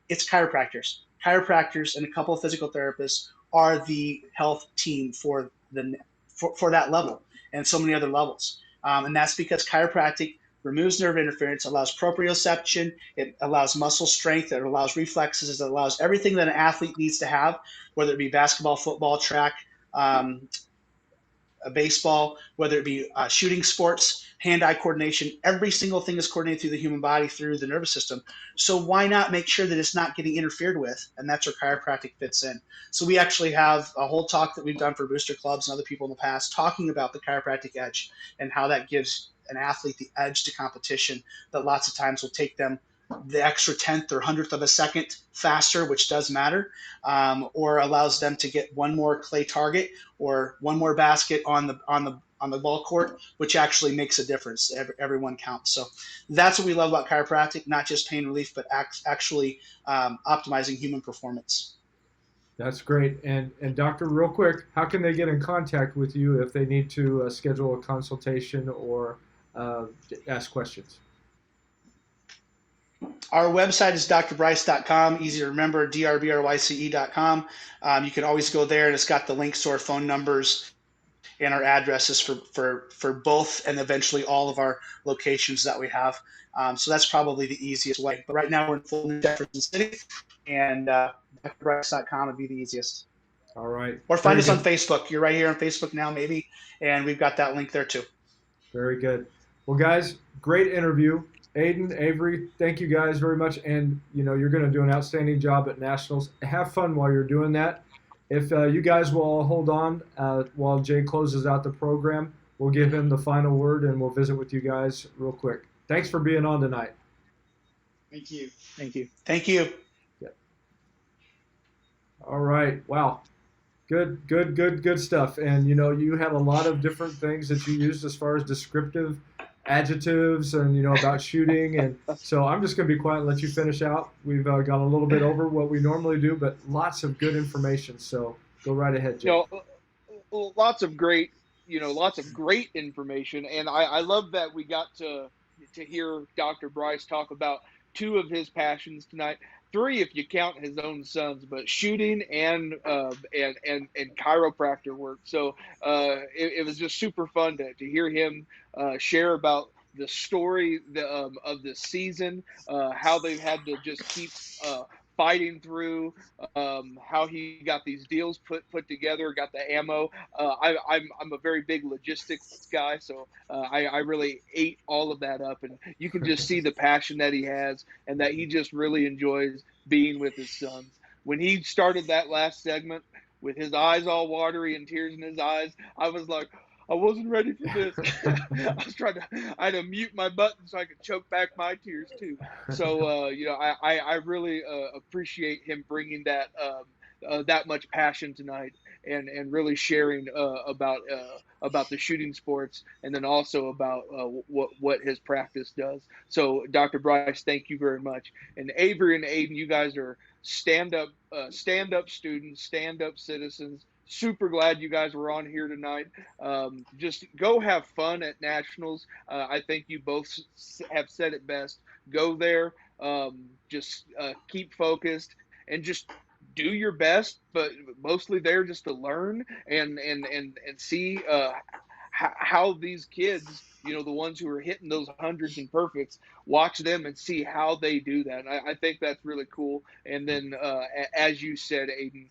it's chiropractors. Chiropractors and a couple of physical therapists are the health team for that level and so many other levels. And that's because chiropractic removes nerve interference, allows proprioception, it allows muscle strength, it allows reflexes, it allows everything that an athlete needs to have, whether it be basketball, football, track, baseball, whether it be shooting sports, hand-eye coordination. Every single thing is coordinated through the human body, through the nervous system. So why not make sure that it's not getting interfered with? And that's where chiropractic fits in. So we actually have a whole talk that we've done for booster clubs and other people in the past talking about the chiropractic edge and how that gives an athlete the edge to competition that lots of times will take them the extra tenth or hundredth of a second faster, which does matter, or allows them to get one more clay target or one more basket on the ball court, which actually makes a difference. Everyone counts. So that's what we love about chiropractic, not just pain relief, but actually optimizing human performance. That's great. And doctor, real quick, how can they get in contact with you if they need to schedule a consultation or ask questions? Our website is drbryce.com, easy to remember, drbryce.com. You can always go there, and it's got the links to our phone numbers and our addresses for both and eventually all of our locations that we have. So that's probably the easiest way. But right now we're in full Jefferson City, and drbryce.com would be the easiest. All right. Or find us on Facebook. You're right here on Facebook now, maybe, and we've got that link there too. Very good. Well, guys, great interview. Aiden, Avery, thank you guys very much. And, you're going to do an outstanding job at Nationals. Have fun while you're doing that. If you guys will all hold on while Jay closes out the program, we'll give him the final word and we'll visit with you guys real quick. Thanks for being on tonight. Thank you. Thank you. Thank you. Yeah. All right. Wow. Good stuff. And, you had a lot of different things that you used as far as descriptive adjectives and about shooting, and so I'm just going to be quiet and let you finish out. We've gone a little bit over what we normally do, but lots of good information, so go right ahead, Jay. Lots of great information, and I love that we got to hear Dr. Bryce talk about two of his passions tonight. Three, if you count his own sons, but shooting and chiropractor work. So it was just super fun to hear him share about the story of the season, how they've had to just keep fighting through, how he got these deals put together, got the ammo. I'm a very big logistics guy, so I really ate all of that up, and you can just see the passion that he has and that he just really enjoys being with his sons. When he started that last segment with his eyes all watery and tears in his eyes, I was like, I wasn't ready for this. I had to mute my button so I could choke back my tears too. So, I really appreciate him bringing that much passion tonight and really sharing about the shooting sports, and then also about what his practice does. So, Dr. Bryce, thank you very much. And Avery and Aiden, you guys are stand-up students, stand-up citizens. Super glad you guys were on here tonight. Just go have fun at Nationals. I think you both have said it best. Go there, just keep focused, and just do your best, but mostly there just to learn and see how these kids, the ones who are hitting those hundreds and perfects, watch them and see how they do that. I think that's really cool. And then, as you said, Aiden,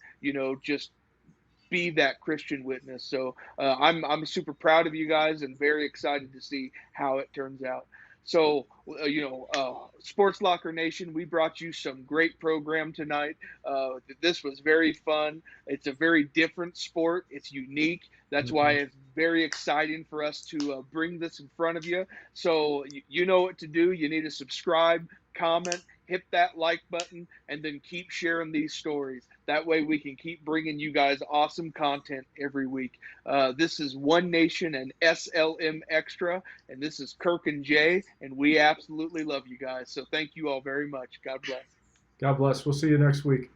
just be that Christian witness. So I'm super proud of you guys and very excited to see how it turns out. So Sports Locker Nation, we brought you some great program tonight. This was very fun. It's a very different sport. It's unique. That's why it's very exciting for us to bring this in front of you. So you know what to do. You need to subscribe, comment, hit that like button, and then keep sharing these stories. That way we can keep bringing you guys awesome content every week. This is One Nation and SLM Extra, and this is Kirk and Jay, and we absolutely love you guys. So thank you all very much. God bless. God bless. We'll see you next week.